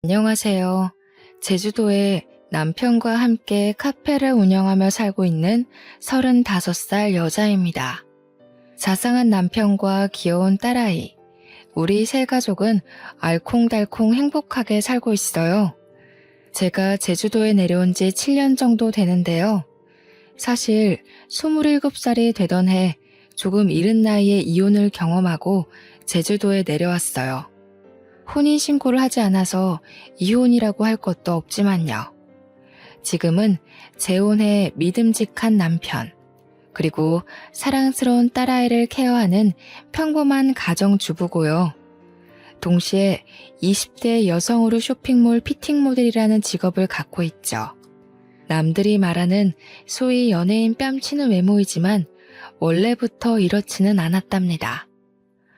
안녕하세요. 제주도에 남편과 함께 카페를 운영하며 살고 있는 35살 여자입니다. 자상한 남편과 귀여운 딸아이, 우리 세 가족은 알콩달콩 행복하게 살고 있어요. 제가 제주도에 내려온 지 7년 정도 되는데요. 사실 27살이 되던 해 조금 이른 나이에 이혼을 경험하고 제주도에 내려왔어요. 혼인신고를 하지 않아서 이혼이라고 할 것도 없지만요. 지금은 재혼해 믿음직한 남편, 그리고 사랑스러운 딸아이를 케어하는 평범한 가정주부고요. 동시에 20대 여성으로 쇼핑몰 피팅 모델이라는 직업을 갖고 있죠. 남들이 말하는 소위 연예인 뺨치는 외모이지만 원래부터 이렇지는 않았답니다.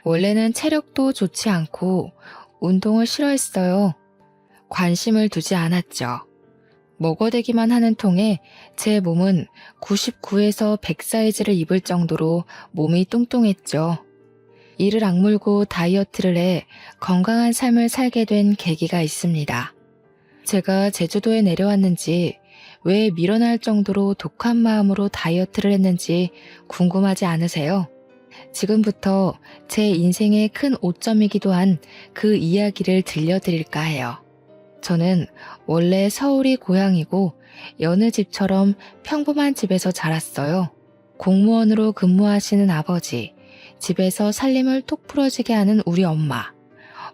원래는 체력도 좋지 않고 운동을 싫어했어요. 관심을 두지 않았죠. 먹어대기만 하는 통에 제 몸은 99에서 100 사이즈를 입을 정도로 몸이 뚱뚱했죠. 이를 악물고 다이어트를 해 건강한 삶을 살게 된 계기가 있습니다. 제가 제주도에 내려왔는지 왜 밀어날 정도로 독한 마음으로 다이어트를 했는지 궁금하지 않으세요? 지금부터 제 인생의 큰 오점이기도 한 그 이야기를 들려드릴까 해요. 저는 원래 서울이 고향이고 여느 집처럼 평범한 집에서 자랐어요. 공무원으로 근무하시는 아버지, 집에서 살림을 톡 부러지게 하는 우리 엄마.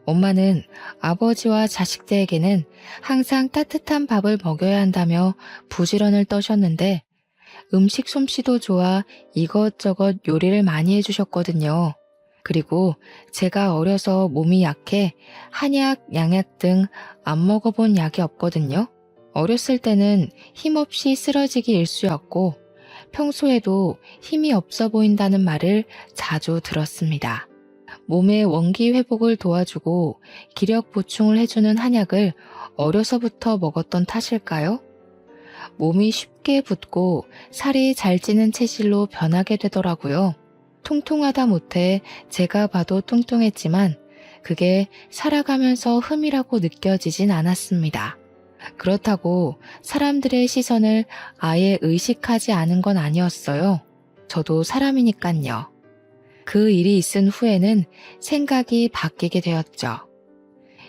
엄마는 아버지와 자식들에게는 항상 따뜻한 밥을 먹여야 한다며 부지런을 떠셨는데 음식 솜씨도 좋아 이것저것 요리를 많이 해주셨거든요. 그리고 제가 어려서 몸이 약해 한약, 양약 등 안 먹어본 약이 없거든요. 어렸을 때는 힘없이 쓰러지기 일쑤였고 평소에도 힘이 없어 보인다는 말을 자주 들었습니다. 몸의 원기 회복을 도와주고 기력 보충을 해주는 한약을 어려서부터 먹었던 탓일까요? 몸이 쉽게 붓고 살이 잘 찌는 체질로 변하게 되더라고요. 통통하다 못해 제가 봐도 뚱뚱했지만 그게 살아가면서 흠이라고 느껴지진 않았습니다. 그렇다고 사람들의 시선을 아예 의식하지 않은 건 아니었어요. 저도 사람이니깐요. 그 일이 있은 후에는 생각이 바뀌게 되었죠.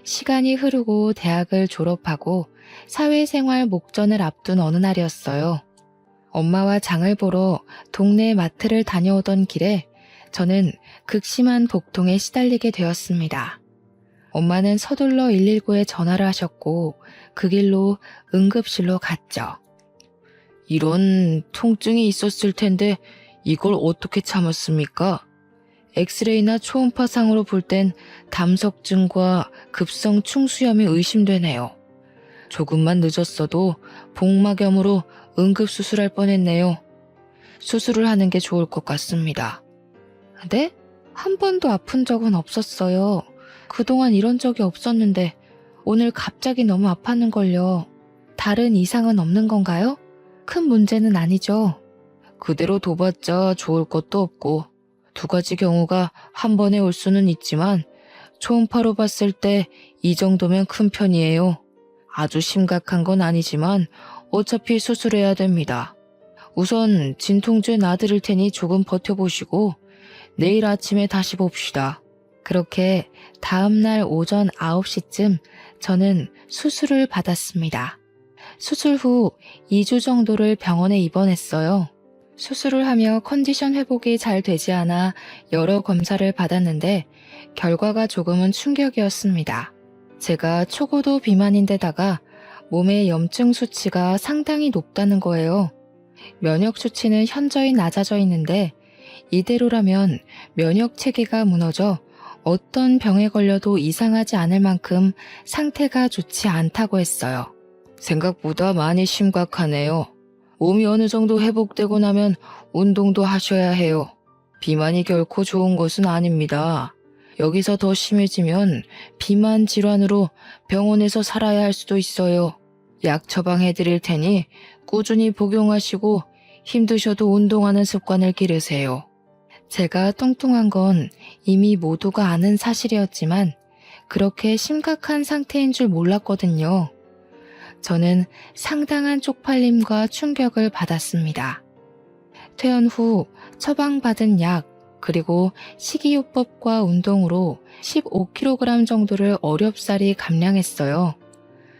시간이 흐르고 대학을 졸업하고 사회생활 목전을 앞둔 어느 날이었어요. 엄마와 장을 보러 동네 마트를 다녀오던 길에 저는 극심한 복통에 시달리게 되었습니다. 엄마는 서둘러 119에 전화를 하셨고 그 길로 응급실로 갔죠. 이런 통증이 있었을 텐데 이걸 어떻게 참았습니까? 엑스레이나 초음파상으로 볼 땐 담석증과 급성 충수염이 의심되네요. 조금만 늦었어도 복막염으로 응급수술할 뻔했네요. 수술을 하는 게 좋을 것 같습니다. 네? 한 번도 아픈 적은 없었어요. 그동안 이런 적이 없었는데 오늘 갑자기 너무 아팠는걸요. 다른 이상은 없는 건가요? 큰 문제는 아니죠. 그대로 둬봤자 좋을 것도 없고 2가지 경우가 한 번에 올 수는 있지만 초음파로 봤을 때 이 정도면 큰 편이에요. 아주 심각한 건 아니지만 어차피 수술해야 됩니다. 우선 진통제 놔드릴 테니 조금 버텨보시고 내일 아침에 다시 봅시다. 그렇게 다음날 오전 9시쯤 저는 수술을 받았습니다. 수술 후 2주 정도를 병원에 입원했어요. 수술을 하며 컨디션 회복이 잘 되지 않아 여러 검사를 받았는데 결과가 조금은 충격이었습니다. 제가 초고도 비만인데다가 몸의 염증 수치가 상당히 높다는 거예요. 면역 수치는 현저히 낮아져 있는데 이대로라면 면역 체계가 무너져 어떤 병에 걸려도 이상하지 않을 만큼 상태가 좋지 않다고 했어요. 생각보다 많이 심각하네요. 몸이 어느 정도 회복되고 나면 운동도 하셔야 해요. 비만이 결코 좋은 것은 아닙니다. 여기서 더 심해지면 비만 질환으로 병원에서 살아야 할 수도 있어요. 약 처방해 드릴 테니 꾸준히 복용하시고 힘드셔도 운동하는 습관을 기르세요. 제가 뚱뚱한 건 이미 모두가 아는 사실이었지만 그렇게 심각한 상태인 줄 몰랐거든요. 저는 상당한 쪽팔림과 충격을 받았습니다. 퇴원 후 처방받은 약, 그리고 식이요법과 운동으로 15kg 정도를 어렵사리 감량했어요.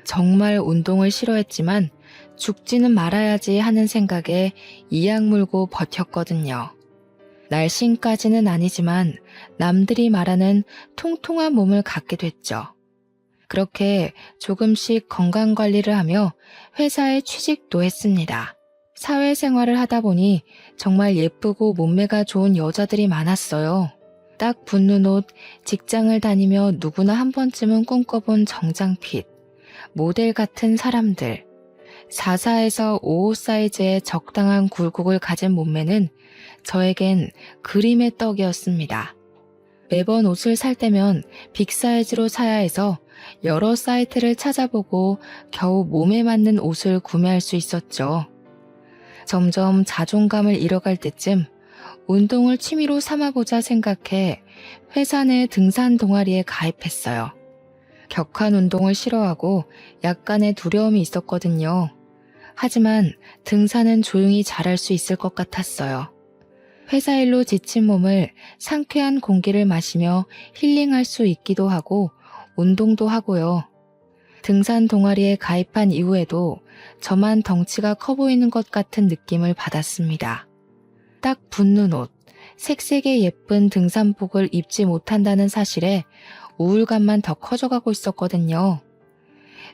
정말 운동을 싫어했지만 죽지는 말아야지 하는 생각에 이악 물고 버텼거든요. 날씬까지는 아니지만 남들이 말하는 통통한 몸을 갖게 됐죠. 그렇게 조금씩 건강관리를 하며 회사에 취직도 했습니다. 사회생활을 하다 보니 정말 예쁘고 몸매가 좋은 여자들이 많았어요. 딱 붙는 옷, 직장을 다니며 누구나 한 번쯤은 꿈꿔본 정장핏, 모델 같은 사람들, 44에서 55 사이즈의 적당한 굴곡을 가진 몸매는 저에겐 그림의 떡이었습니다. 매번 옷을 살 때면 빅사이즈로 사야 해서 여러 사이트를 찾아보고 겨우 몸에 맞는 옷을 구매할 수 있었죠. 점점 자존감을 잃어갈 때쯤 운동을 취미로 삼아보자 생각해 회사 내 등산 동아리에 가입했어요. 격한 운동을 싫어하고 약간의 두려움이 있었거든요. 하지만 등산은 조용히 잘할 수 있을 것 같았어요. 회사 일로 지친 몸을 상쾌한 공기를 마시며 힐링할 수 있기도 하고 운동도 하고요. 등산 동아리에 가입한 이후에도 저만 덩치가 커 보이는 것 같은 느낌을 받았습니다. 딱 붙는 옷, 색색의 예쁜 등산복을 입지 못한다는 사실에 우울감만 더 커져가고 있었거든요.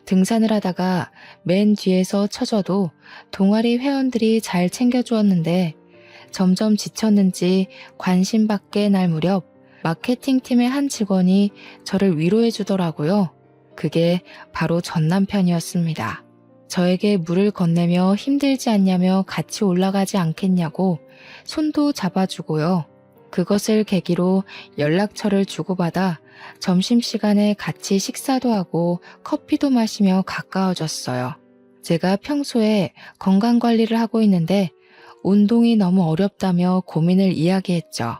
등산을 하다가 맨 뒤에서 처져도 동아리 회원들이 잘 챙겨주었는데 점점 지쳤는지 관심받게 날 무렵 마케팅팀의 한 직원이 저를 위로해 주더라고요. 그게 바로 전 남편이었습니다. 저에게 물을 건네며 힘들지 않냐며 같이 올라가지 않겠냐고 손도 잡아주고요. 그것을 계기로 연락처를 주고받아 점심시간에 같이 식사도 하고 커피도 마시며 가까워졌어요. 제가 평소에 건강관리를 하고 있는데 운동이 너무 어렵다며 고민을 이야기했죠.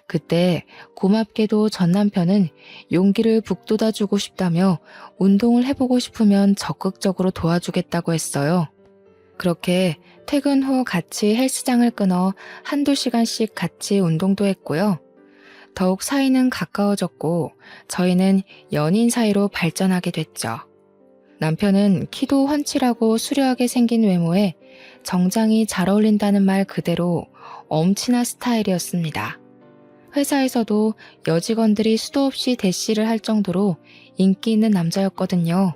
그때 고맙게도 전 남편은 용기를 북돋아주고 싶다며 운동을 해보고 싶으면 적극적으로 도와주겠다고 했어요. 그렇게 퇴근 후 같이 헬스장을 끊어 한두 시간씩 같이 운동도 했고요. 더욱 사이는 가까워졌고 저희는 연인 사이로 발전하게 됐죠. 남편은 키도 훤칠하고 수려하게 생긴 외모에 정장이 잘 어울린다는 말 그대로 엄친아 스타일이었습니다. 회사에서도 여직원들이 수도 없이 대시를 할 정도로 인기 있는 남자였거든요.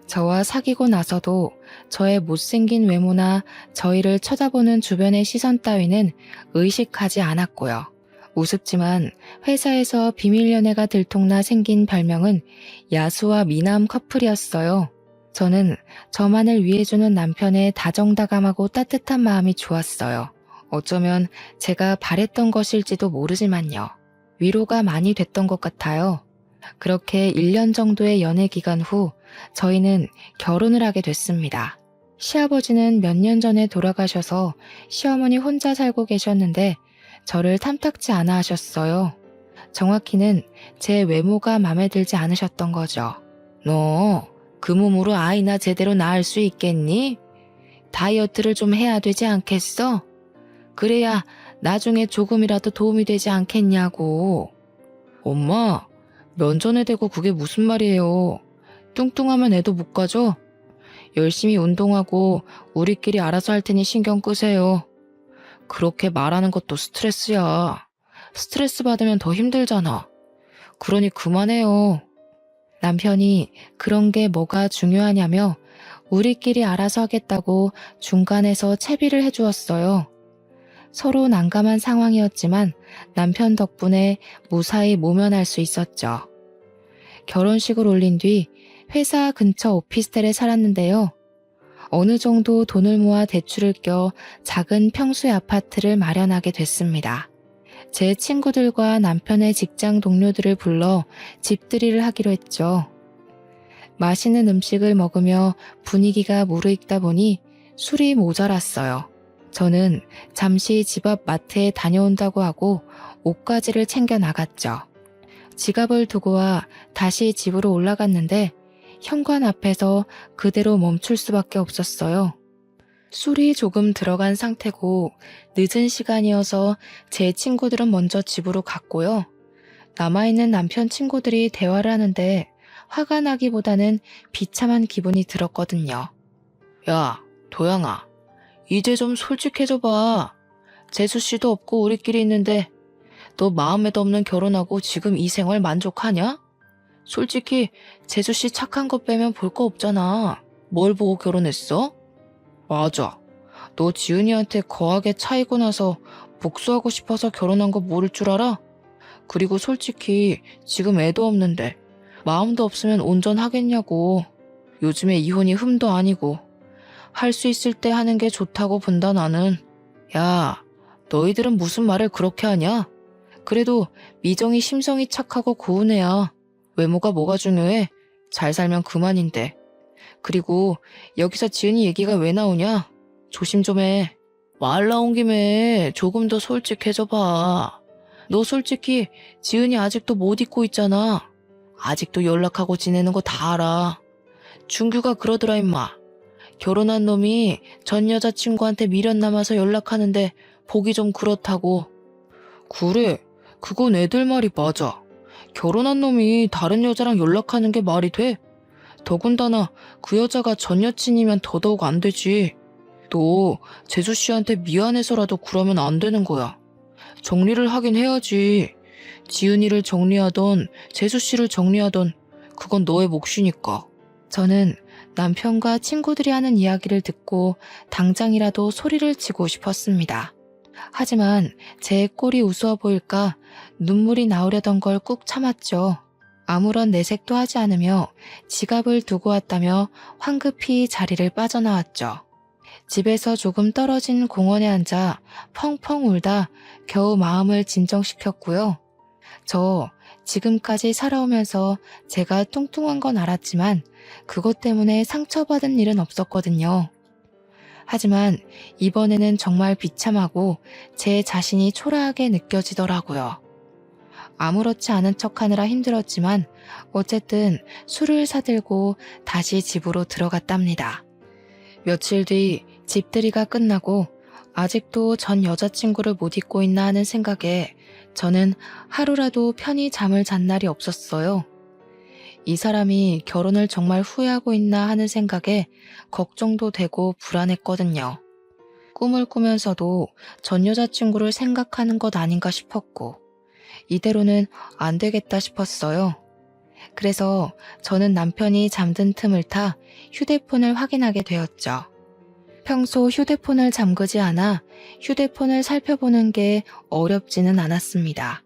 저와 사귀고 나서도 저의 못생긴 외모나 저희를 쳐다보는 주변의 시선 따위는 의식하지 않았고요. 우습지만 회사에서 비밀 연애가 들통나 생긴 별명은 야수와 미남 커플이었어요. 저는 저만을 위해주는 남편의 다정다감하고 따뜻한 마음이 좋았어요. 어쩌면 제가 바랬던 것일지도 모르지만요. 위로가 많이 됐던 것 같아요. 그렇게 1년 정도의 연애 기간 후 저희는 결혼을 하게 됐습니다. 시아버지는 몇 년 전에 돌아가셔서 시어머니 혼자 살고 계셨는데 저를 탐탁지 않아 하셨어요. 정확히는 제 외모가 마음에 들지 않으셨던 거죠. 너 그 몸으로 아이나 제대로 낳을 수 있겠니? 다이어트를 좀 해야 되지 않겠어? 그래야 나중에 조금이라도 도움이 되지 않겠냐고. 엄마, 면전에 대고 그게 무슨 말이에요. 뚱뚱하면 애도 못 가져? 열심히 운동하고 우리끼리 알아서 할 테니 신경 끄세요. 그렇게 말하는 것도 스트레스야. 스트레스 받으면 더 힘들잖아. 그러니 그만해요. 남편이 그런 게 뭐가 중요하냐며 우리끼리 알아서 하겠다고 중간에서 채비를 해주었어요. 서로 난감한 상황이었지만 남편 덕분에 무사히 모면할 수 있었죠. 결혼식을 올린 뒤 회사 근처 오피스텔에 살았는데요. 어느 정도 돈을 모아 대출을 껴 작은 평수의 아파트를 마련하게 됐습니다. 제 친구들과 남편의 직장 동료들을 불러 집들이를 하기로 했죠. 맛있는 음식을 먹으며 분위기가 무르익다 보니 술이 모자랐어요. 저는 잠시 집 앞 마트에 다녀온다고 하고 옷가지를 챙겨 나갔죠. 지갑을 두고 와 다시 집으로 올라갔는데 현관 앞에서 그대로 멈출 수밖에 없었어요. 술이 조금 들어간 상태고 늦은 시간이어서 제 친구들은 먼저 집으로 갔고요. 남아있는 남편 친구들이 대화를 하는데 화가 나기보다는 비참한 기분이 들었거든요. 야, 도영아, 이제 좀 솔직해져 봐. 재수씨도 없고 우리끼리 있는데 너 마음에도 없는 결혼하고 지금 이 생활 만족하냐? 솔직히 재수씨 착한 거 빼면 볼 거 없잖아. 뭘 보고 결혼했어? 맞아. 너 지은이한테 거하게 차이고 나서 복수하고 싶어서 결혼한 거 모를 줄 알아? 그리고 솔직히 지금 애도 없는데 마음도 없으면 온전하겠냐고. 요즘에 이혼이 흠도 아니고 할 수 있을 때 하는 게 좋다고 본다 나는. 야, 너희들은 무슨 말을 그렇게 하냐? 그래도 미정이 심성이 착하고 고운 애야. 외모가 뭐가 중요해? 잘 살면 그만인데. 그리고 여기서 지은이 얘기가 왜 나오냐? 조심 좀 해. 말 나온 김에 조금 더 솔직해져 봐. 너 솔직히 지은이 아직도 못 잊고 있잖아. 아직도 연락하고 지내는 거 다 알아. 준규가 그러더라 임마. 결혼한 놈이 전 여자친구한테 미련 남아서 연락하는데 보기 좀 그렇다고. 그래, 그건 애들 말이 맞아. 결혼한 놈이 다른 여자랑 연락하는 게 말이 돼? 더군다나 그 여자가 전 여친이면 더더욱 안 되지. 너 재수씨한테 미안해서라도 그러면 안 되는 거야. 정리를 하긴 해야지. 지은이를 정리하던 재수씨를 정리하던 그건 너의 몫이니까. 저는 남편과 친구들이 하는 이야기를 듣고 당장이라도 소리를 치고 싶었습니다. 하지만 제 꼴이 우스워 보일까 눈물이 나오려던 걸 꾹 참았죠. 아무런 내색도 하지 않으며 지갑을 두고 왔다며 황급히 자리를 빠져나왔죠. 집에서 조금 떨어진 공원에 앉아 펑펑 울다 겨우 마음을 진정시켰고요. 저 지금까지 살아오면서 제가 뚱뚱한 건 알았지만 그것 때문에 상처받은 일은 없었거든요. 하지만 이번에는 정말 비참하고 제 자신이 초라하게 느껴지더라고요. 아무렇지 않은 척하느라 힘들었지만 어쨌든 술을 사들고 다시 집으로 들어갔답니다. 며칠 뒤 집들이가 끝나고 아직도 전 여자친구를 못 잊고 있나 하는 생각에 저는 하루라도 편히 잠을 잔 날이 없었어요. 이 사람이 결혼을 정말 후회하고 있나 하는 생각에 걱정도 되고 불안했거든요. 꿈을 꾸면서도 전 여자친구를 생각하는 것 아닌가 싶었고 이대로는 안 되겠다 싶었어요. 그래서 저는 남편이 잠든 틈을 타 휴대폰을 확인하게 되었죠. 평소 휴대폰을 잠그지 않아 휴대폰을 살펴보는 게 어렵지는 않았습니다.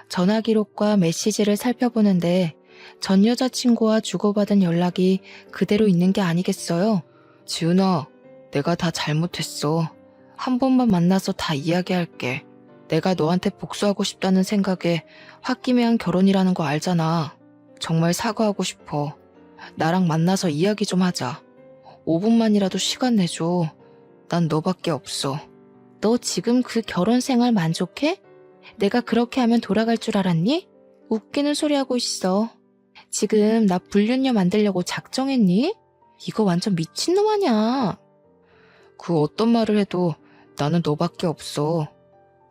전화 기록과 메시지를 살펴보는데 전 여자친구와 주고받은 연락이 그대로 있는 게 아니겠어요? 지은아, 내가 다 잘못했어. 한 번만 만나서 다 이야기할게. 내가 너한테 복수하고 싶다는 생각에 홧김에 결혼이라는 거 알잖아. 정말 사과하고 싶어. 나랑 만나서 이야기 좀 하자. 5분만이라도 시간 내줘. 난 너밖에 없어. 너 지금 그 결혼 생활 만족해? 내가 그렇게 하면 돌아갈 줄 알았니? 웃기는 소리 하고 있어. 지금 나 불륜녀 만들려고 작정했니? 이거 완전 미친놈 아냐. 그 어떤 말을 해도 나는 너밖에 없어.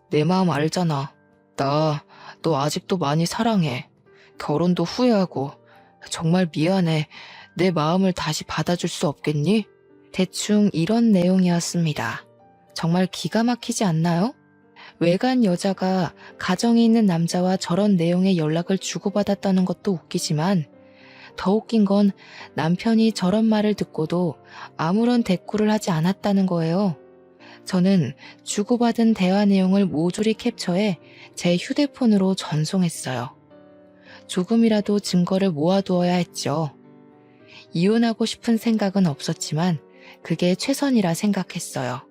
내 마음 알잖아. 나 너 아직도 많이 사랑해. 결혼도 후회하고 정말 미안해. 내 마음을 다시 받아줄 수 없겠니? 대충 이런 내용이었습니다. 정말 기가 막히지 않나요? 외간 여자가 가정이 있는 남자와 저런 내용의 연락을 주고받았다는 것도 웃기지만 더 웃긴 건 남편이 저런 말을 듣고도 아무런 대꾸를 하지 않았다는 거예요. 저는 주고받은 대화 내용을 모조리 캡처해 제 휴대폰으로 전송했어요. 조금이라도 증거를 모아두어야 했죠. 이혼하고 싶은 생각은 없었지만 그게 최선이라 생각했어요.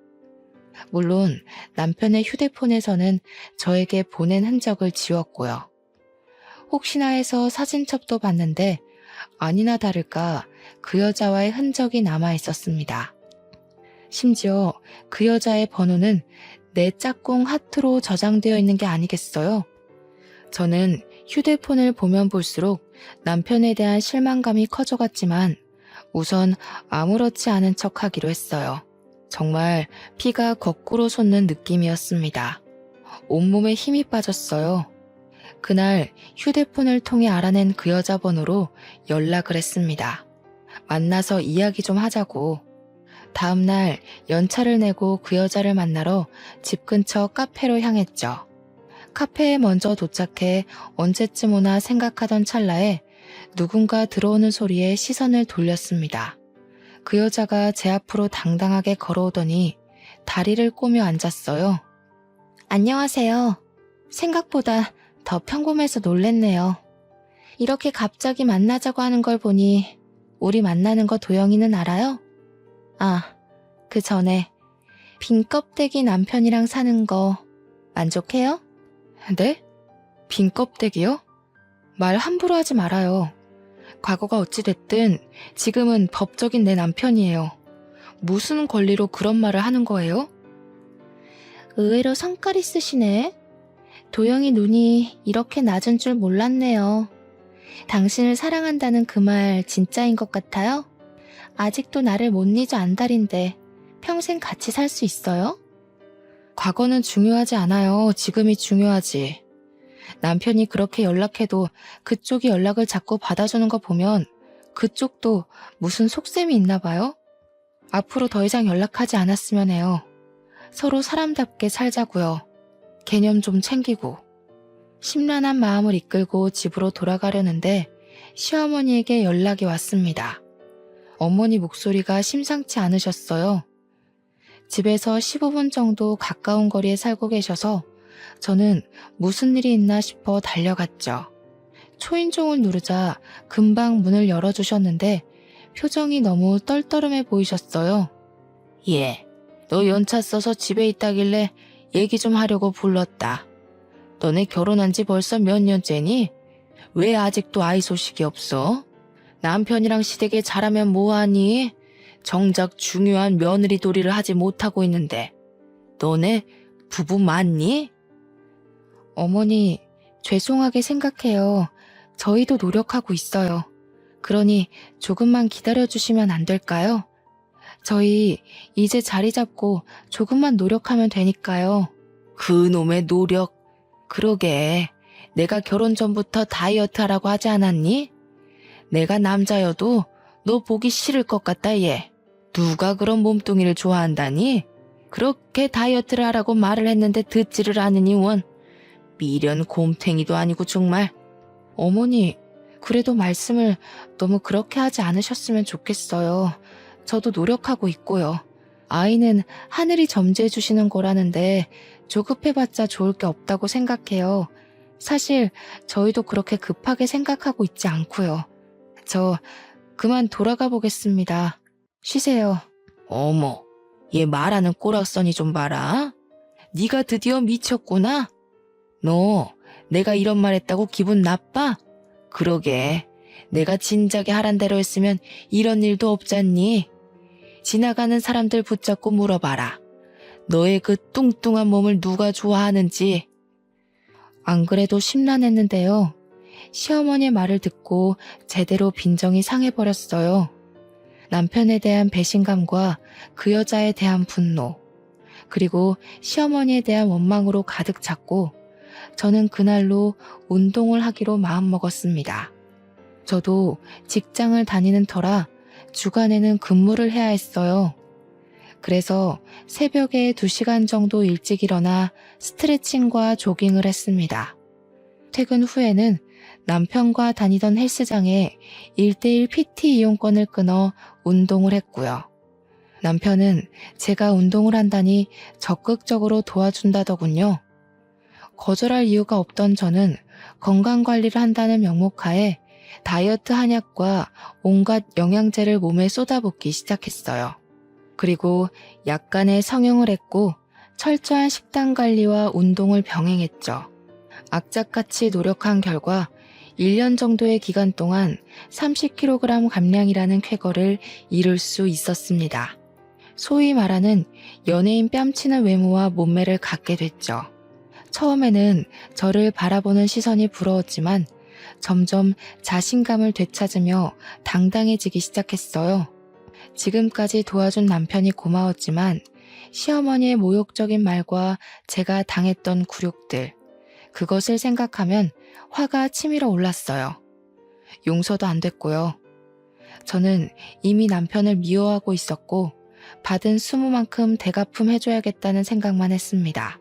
물론 남편의 휴대폰에서는 저에게 보낸 흔적을 지웠고요. 혹시나 해서 사진첩도 봤는데 아니나 다를까 그 여자와의 흔적이 남아 있었습니다. 심지어 그 여자의 번호는 내 짝꿍 하트로 저장되어 있는 게 아니겠어요? 저는 휴대폰을 보면 볼수록 남편에 대한 실망감이 커져갔지만 우선 아무렇지 않은 척 하기로 했어요. 정말 피가 거꾸로 솟는 느낌이었습니다. 온몸에 힘이 빠졌어요. 그날 휴대폰을 통해 알아낸 그 여자 번호로 연락을 했습니다. 만나서 이야기 좀 하자고. 다음날 연차를 내고 그 여자를 만나러 집 근처 카페로 향했죠. 카페에 먼저 도착해 언제쯤 오나 생각하던 찰나에 누군가 들어오는 소리에 시선을 돌렸습니다. 그 여자가 제 앞으로 당당하게 걸어오더니 다리를 꼬며 앉았어요. 안녕하세요. 생각보다 더 평범해서 놀랬네요. 이렇게 갑자기 만나자고 하는 걸 보니 우리 만나는 거 도영이는 알아요? 아, 그 전에 빈 껍데기 남편이랑 사는 거 만족해요? 네? 빈 껍데기요? 말 함부로 하지 말아요. 과거가 어찌됐든 지금은 법적인 내 남편이에요. 무슨 권리로 그런 말을 하는 거예요? 의외로 성깔 있으시네. 도영이 눈이 이렇게 낮은 줄 몰랐네요. 당신을 사랑한다는 그 말 진짜인 것 같아요? 아직도 나를 못 잊어 안달인데 평생 같이 살 수 있어요? 과거는 중요하지 않아요. 지금이 중요하지. 남편이 그렇게 연락해도 그쪽이 연락을 자꾸 받아주는 거 보면 그쪽도 무슨 속셈이 있나 봐요? 앞으로 더 이상 연락하지 않았으면 해요. 서로 사람답게 살자고요. 개념 좀 챙기고. 심란한 마음을 이끌고 집으로 돌아가려는데 시어머니에게 연락이 왔습니다. 어머니 목소리가 심상치 않으셨어요. 집에서 15분 정도 가까운 거리에 살고 계셔서 저는 무슨 일이 있나 싶어 달려갔죠. 초인종을 누르자 금방 문을 열어주셨는데 표정이 너무 떨떠름해 보이셨어요. 예, 너 연차 써서 집에 있다길래 얘기 좀 하려고 불렀다. 너네 결혼한 지 벌써 몇 년째니? 왜 아직도 아이 소식이 없어? 남편이랑 시댁에 잘하면 뭐하니? 정작 중요한 며느리 도리를 하지 못하고 있는데 너네 부부 맞니? 어머니, 죄송하게 생각해요. 저희도 노력하고 있어요. 그러니 조금만 기다려주시면 안 될까요? 저희 이제 자리 잡고 조금만 노력하면 되니까요. 그놈의 노력. 그러게, 내가 결혼 전부터 다이어트 하라고 하지 않았니? 내가 남자여도 너 보기 싫을 것 같다 얘. 누가 그런 몸뚱이를 좋아한다니? 그렇게 다이어트를 하라고 말을 했는데 듣지를 않으니 원. 미련 곰탱이도 아니고 정말. 어머니, 그래도 말씀을 너무 그렇게 하지 않으셨으면 좋겠어요. 저도 노력하고 있고요. 아이는 하늘이 점지해 주시는 거라는데 조급해봤자 좋을 게 없다고 생각해요. 사실 저희도 그렇게 급하게 생각하고 있지 않고요. 저 그만 돌아가 보겠습니다. 쉬세요. 어머, 얘 말하는 꼬락서니 좀 봐라. 네가 드디어 미쳤구나. 너 내가 이런 말 했다고 기분 나빠? 그러게, 내가 진작에 하란 대로 했으면 이런 일도 없잖니. 지나가는 사람들 붙잡고 물어봐라. 너의 그 뚱뚱한 몸을 누가 좋아하는지. 안 그래도 심란했는데요. 시어머니의 말을 듣고 제대로 빈정이 상해버렸어요. 남편에 대한 배신감과 그 여자에 대한 분노, 그리고 시어머니에 대한 원망으로 가득 찼고 저는 그날로 운동을 하기로 마음먹었습니다. 저도 직장을 다니는 터라 주간에는 근무를 해야 했어요. 그래서 새벽에 2시간 정도 일찍 일어나 스트레칭과 조깅을 했습니다. 퇴근 후에는 남편과 다니던 헬스장에 1:1 PT 이용권을 끊어 운동을 했고요. 남편은 제가 운동을 한다니 적극적으로 도와준다더군요. 거절할 이유가 없던 저는 건강관리를 한다는 명목하에 다이어트 한약과 온갖 영양제를 몸에 쏟아붓기 시작했어요. 그리고 약간의 성형을 했고 철저한 식단 관리와 운동을 병행했죠. 악착같이 노력한 결과 1년 정도의 기간 동안 30kg 감량이라는 쾌거를 이룰 수 있었습니다. 소위 말하는 연예인 뺨치는 외모와 몸매를 갖게 됐죠. 처음에는 저를 바라보는 시선이 부러웠지만 점점 자신감을 되찾으며 당당해지기 시작했어요. 지금까지 도와준 남편이 고마웠지만 시어머니의 모욕적인 말과 제가 당했던 굴욕들, 그것을 생각하면 화가 치밀어 올랐어요. 용서도 안 됐고요. 저는 이미 남편을 미워하고 있었고 받은 수모만큼 대갚음 해줘야겠다는 생각만 했습니다.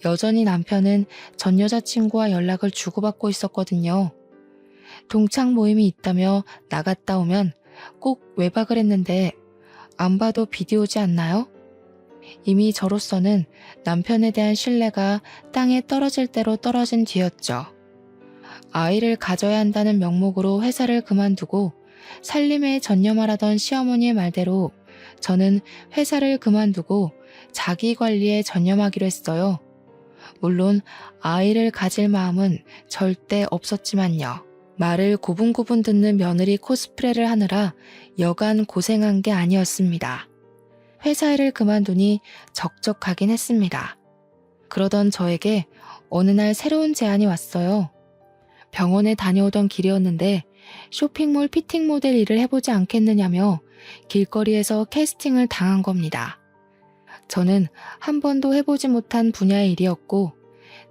여전히 남편은 전 여자친구와 연락을 주고받고 있었거든요. 동창 모임이 있다며 나갔다 오면 꼭 외박을 했는데 안 봐도 비디오지 않나요? 이미 저로서는 남편에 대한 신뢰가 땅에 떨어질 대로 떨어진 뒤였죠. 아이를 가져야 한다는 명목으로 회사를 그만두고 살림에 전념하라던 시어머니의 말대로 저는 회사를 그만두고 자기 관리에 전념하기로 했어요. 물론 아이를 가질 마음은 절대 없었지만요. 말을 고분고분 듣는 며느리 코스프레를 하느라 여간 고생한 게 아니었습니다. 회사 일을 그만두니 적적하긴 했습니다. 그러던 저에게 어느 날 새로운 제안이 왔어요. 병원에 다녀오던 길이었는데 쇼핑몰 피팅 모델 일을 해보지 않겠느냐며 길거리에서 캐스팅을 당한 겁니다. 저는 한 번도 해보지 못한 분야의 일이었고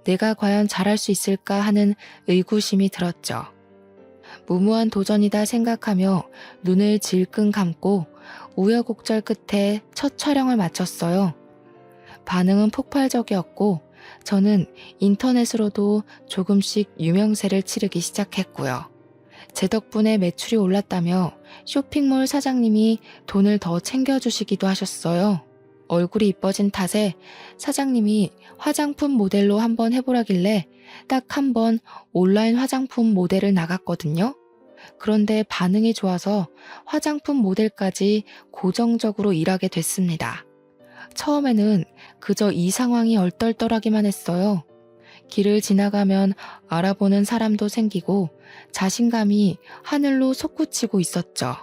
내가 과연 잘할 수 있을까 하는 의구심이 들었죠. 무모한 도전이다 생각하며 눈을 질끈 감고 우여곡절 끝에 첫 촬영을 마쳤어요. 반응은 폭발적이었고 저는 인터넷으로도 조금씩 유명세를 치르기 시작했고요. 제 덕분에 매출이 올랐다며 쇼핑몰 사장님이 돈을 더 챙겨주시기도 하셨어요. 얼굴이 이뻐진 탓에 사장님이 화장품 모델로 한번 해보라길래 딱 한 번 온라인 화장품 모델을 나갔거든요. 그런데 반응이 좋아서 화장품 모델까지 고정적으로 일하게 됐습니다. 처음에는 그저 이 상황이 얼떨떨하기만 했어요. 길을 지나가면 알아보는 사람도 생기고 자신감이 하늘로 솟구치고 있었죠.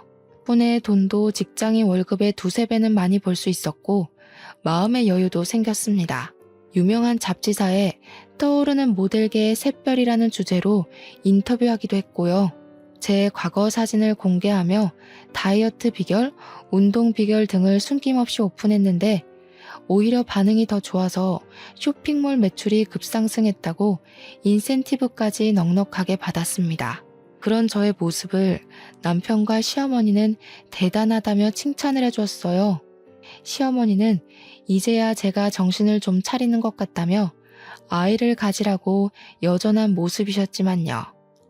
덕분에 돈도 직장인 월급의 두세 배는 많이 벌 수 있었고 마음의 여유도 생겼습니다. 유명한 잡지사에 떠오르는 모델계의 샛별이라는 주제로 인터뷰하기도 했고요. 제 과거 사진을 공개하며 다이어트 비결, 운동 비결 등을 숨김없이 오픈했는데 오히려 반응이 더 좋아서 쇼핑몰 매출이 급상승했다고 인센티브까지 넉넉하게 받았습니다. 그런 저의 모습을 남편과 시어머니는 대단하다며 칭찬을 해주었어요. 시어머니는 이제야 제가 정신을 좀 차리는 것 같다며 아이를 가지라고 여전한 모습이셨지만요.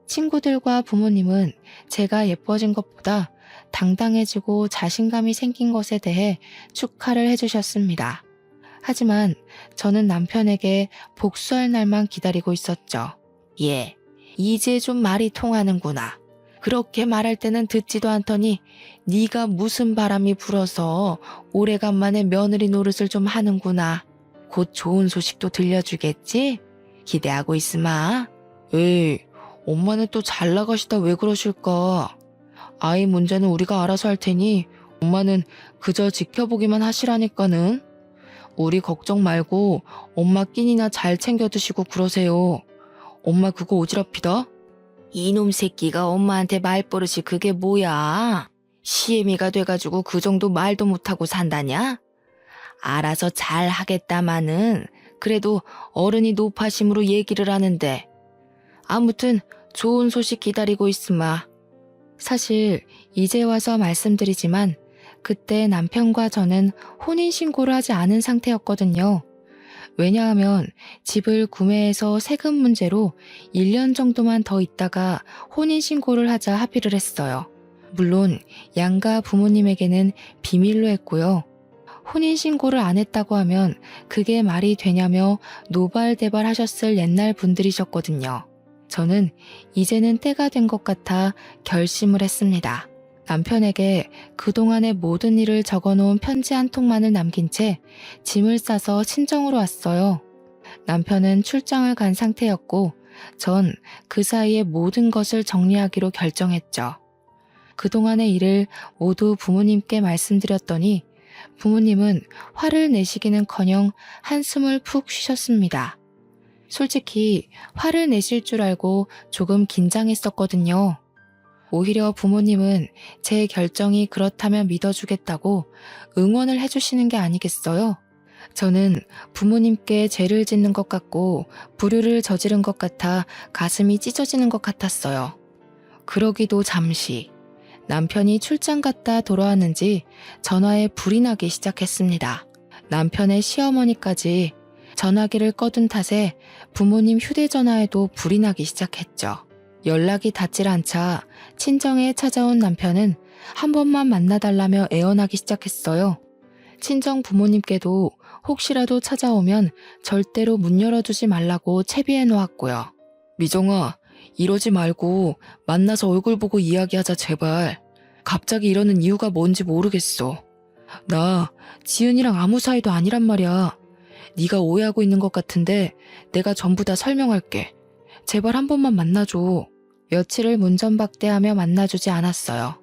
친구들과 부모님은 제가 예뻐진 것보다 당당해지고 자신감이 생긴 것에 대해 축하를 해주셨습니다. 하지만 저는 남편에게 복수할 날만 기다리고 있었죠. 예, 이제 좀 말이 통하는구나. 그렇게 말할 때는 듣지도 않더니 네가 무슨 바람이 불어서 오래간만에 며느리 노릇을 좀 하는구나. 곧 좋은 소식도 들려주겠지? 기대하고 있으마. 에이, 엄마는 또 잘 나가시다 왜 그러실까? 아이 문제는 우리가 알아서 할 테니 엄마는 그저 지켜보기만 하시라니까는. 우리 걱정 말고 엄마 끼니나 잘 챙겨 드시고 그러세요. 엄마 그거 오지랖이다. 이놈 새끼가 엄마한테 말버릇이 그게 뭐야? 시애미가 돼가지고 그 정도 말도 못하고 산다냐? 알아서 잘 하겠다마는 그래도 어른이 노파심으로 얘기를 하는데. 아무튼 좋은 소식 기다리고 있으마. 사실 이제 와서 말씀드리지만 그때 남편과 저는 혼인신고를 하지 않은 상태였거든요. 왜냐하면 집을 구매해서 세금 문제로 1년 정도만 더 있다가 혼인신고를 하자 합의를 했어요. 물론 양가 부모님에게는 비밀로 했고요. 혼인신고를 안 했다고 하면 그게 말이 되냐며 노발대발 하셨을 옛날 분들이셨거든요. 저는 이제는 때가 된 것 같아 결심을 했습니다. 남편에게 그동안의 모든 일을 적어놓은 편지 한 통만을 남긴 채 짐을 싸서 친정으로 왔어요. 남편은 출장을 간 상태였고 전 그 사이에 모든 것을 정리하기로 결정했죠. 그동안의 일을 모두 부모님께 말씀드렸더니 부모님은 화를 내시기는커녕 한숨을 푹 쉬셨습니다. 솔직히 화를 내실 줄 알고 조금 긴장했었거든요. 오히려 부모님은 제 결정이 그렇다면 믿어주겠다고 응원을 해주시는 게 아니겠어요? 저는 부모님께 죄를 짓는 것 같고 불효를 저지른 것 같아 가슴이 찢어지는 것 같았어요. 그러기도 잠시 남편이 출장 갔다 돌아왔는지 전화에 불이 나기 시작했습니다. 남편의 시어머니까지 전화기를 꺼둔 탓에 부모님 휴대전화에도 불이 나기 시작했죠. 연락이 닿질 않자 친정에 찾아온 남편은 한 번만 만나달라며 애원하기 시작했어요. 친정 부모님께도 혹시라도 찾아오면 절대로 문 열어주지 말라고 채비해 놓았고요. 미정아, 이러지 말고 만나서 얼굴 보고 이야기하자 제발. 갑자기 이러는 이유가 뭔지 모르겠어. 나 지은이랑 아무 사이도 아니란 말이야. 네가 오해하고 있는 것 같은데 내가 전부 다 설명할게. 제발 한 번만 만나줘. 며칠을 문전박대하며 만나주지 않았어요.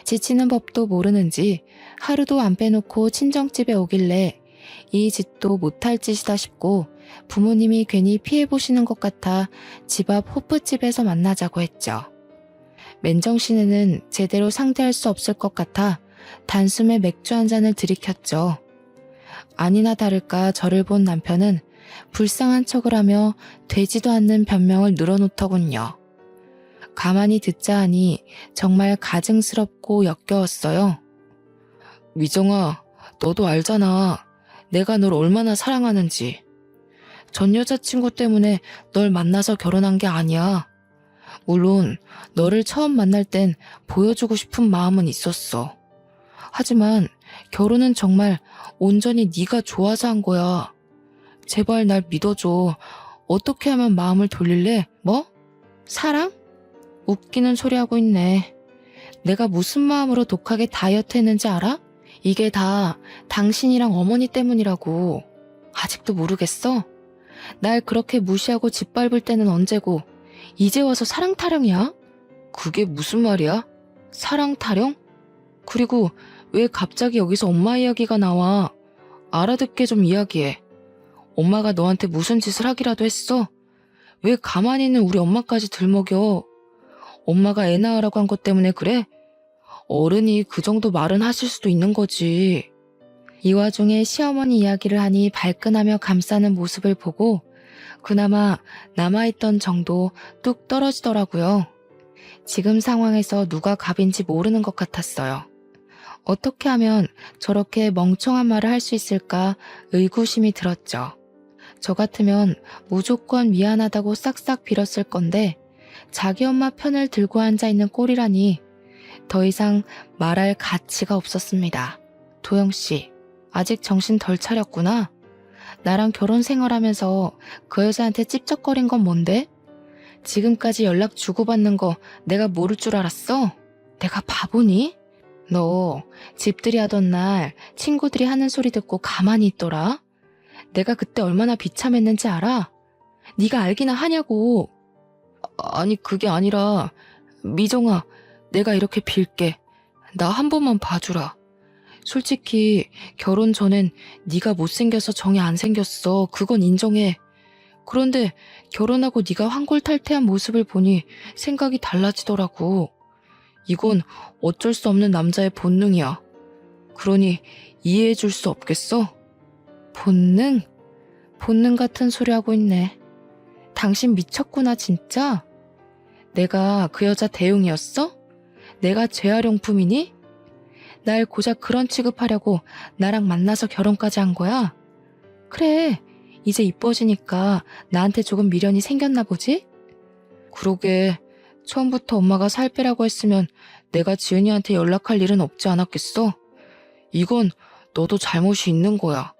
지치는 법도 모르는지 하루도 안 빼놓고 친정집에 오길래 이 짓도 못할 짓이다 싶고 부모님이 괜히 피해보시는 것 같아 집 앞 호프집에서 만나자고 했죠. 맨정신에는 제대로 상대할 수 없을 것 같아 단숨에 맥주 한 잔을 들이켰죠. 아니나 다를까 저를 본 남편은 불쌍한 척을 하며 되지도 않는 변명을 늘어놓더군요. 가만히 듣자 하니 정말 가증스럽고 역겨웠어요. 미정아, 너도 알잖아. 내가 널 얼마나 사랑하는지. 전 여자친구 때문에 널 만나서 결혼한 게 아니야. 물론 너를 처음 만날 땐 보여주고 싶은 마음은 있었어. 하지만 결혼은 정말 온전히 네가 좋아서 한 거야. 제발 날 믿어줘. 어떻게 하면 마음을 돌릴래? 뭐? 사랑? 웃기는 소리 하고 있네. 내가 무슨 마음으로 독하게 다이어트 했는지 알아? 이게 다 당신이랑 어머니 때문이라고. 아직도 모르겠어? 날 그렇게 무시하고 짓밟을 때는 언제고 이제 와서 사랑 타령이야? 그게 무슨 말이야? 사랑 타령? 그리고 왜 갑자기 여기서 엄마 이야기가 나와? 알아듣게 좀 이야기해. 엄마가 너한테 무슨 짓을 하기라도 했어? 왜 가만히 있는 우리 엄마까지 들먹여? 엄마가 애 낳으라고 한 것 때문에 그래? 어른이 그 정도 말은 하실 수도 있는 거지. 이 와중에 시어머니 이야기를 하니 발끈하며 감싸는 모습을 보고 그나마 남아있던 정도 뚝 떨어지더라고요. 지금 상황에서 누가 갑인지 모르는 것 같았어요. 어떻게 하면 저렇게 멍청한 말을 할 수 있을까 의구심이 들었죠. 저 같으면 무조건 미안하다고 싹싹 빌었을 건데 자기 엄마 편을 들고 앉아있는 꼴이라니 더 이상 말할 가치가 없었습니다. 도영씨, 아직 정신 덜 차렸구나. 나랑 결혼 생활하면서 그 여자한테 찝쩍거린 건 뭔데? 지금까지 연락 주고받는 거 내가 모를 줄 알았어? 내가 바보니? 너 집들이 하던 날 친구들이 하는 소리 듣고 가만히 있더라? 내가 그때 얼마나 비참했는지 알아? 네가 알기나 하냐고. 아니 그게 아니라 미정아, 내가 이렇게 빌게. 나 한 번만 봐주라. 솔직히 결혼 전엔 네가 못생겨서 정이 안 생겼어. 그건 인정해. 그런데 결혼하고 네가 환골탈태한 모습을 보니 생각이 달라지더라고. 이건 어쩔 수 없는 남자의 본능이야. 그러니 이해해 줄 수 없겠어? 본능? 본능 같은 소리 하고 있네. 당신 미쳤구나 진짜? 내가 그 여자 대용이었어? 내가 재활용품이니? 날 고작 그런 취급하려고 나랑 만나서 결혼까지 한 거야? 그래, 이제 이뻐지니까 나한테 조금 미련이 생겼나 보지? 그러게, 처음부터 엄마가 살 빼라고 했으면 내가 지은이한테 연락할 일은 없지 않았겠어? 이건 너도 잘못이 있는 거야.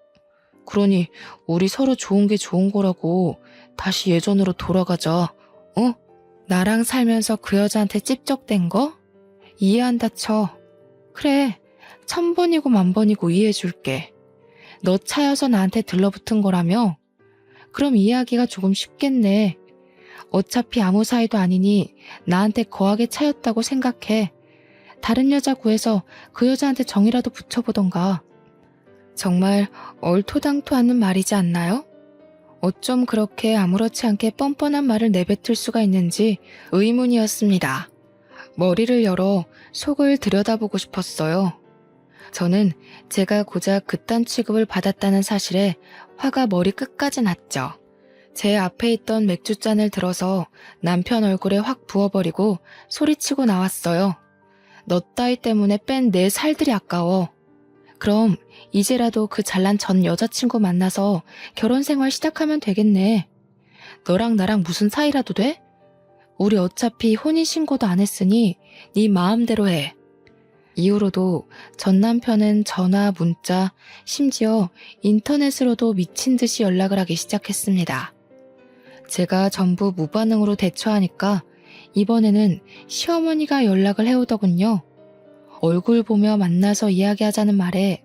그러니 우리 서로 좋은 게 좋은 거라고 다시 예전으로 돌아가자, 어? 나랑 살면서 그 여자한테 찝쩍댄 거? 이해한다 쳐. 그래, 1000번이고 10,000번이고 이해해줄게. 너 차여서 나한테 들러붙은 거라며? 그럼 이해하기가 조금 쉽겠네. 어차피 아무 사이도 아니니 나한테 거하게 차였다고 생각해. 다른 여자 구해서 그 여자한테 정이라도 붙여보던가. 정말 얼토당토 않는 말이지 않나요? 어쩜 그렇게 아무렇지 않게 뻔뻔한 말을 내뱉을 수가 있는지 의문이었습니다. 머리를 열어 속을 들여다보고 싶었어요. 저는 제가 고작 그딴 취급을 받았다는 사실에 화가 머리 끝까지 났죠. 제 앞에 있던 맥주잔을 들어서 남편 얼굴에 확 부어버리고 소리치고 나왔어요. 너 따위 때문에 뺀 내 살들이 아까워. 그럼 이제라도 그 잘난 전 여자친구 만나서 결혼 생활 시작하면 되겠네. 너랑 나랑 무슨 사이라도 돼? 우리 어차피 혼인신고도 안 했으니 네 마음대로 해. 이후로도 전 남편은 전화, 문자, 심지어 인터넷으로도 미친 듯이 연락을 하기 시작했습니다. 제가 전부 무반응으로 대처하니까 이번에는 시어머니가 연락을 해오더군요. 얼굴 보며 만나서 이야기하자는 말에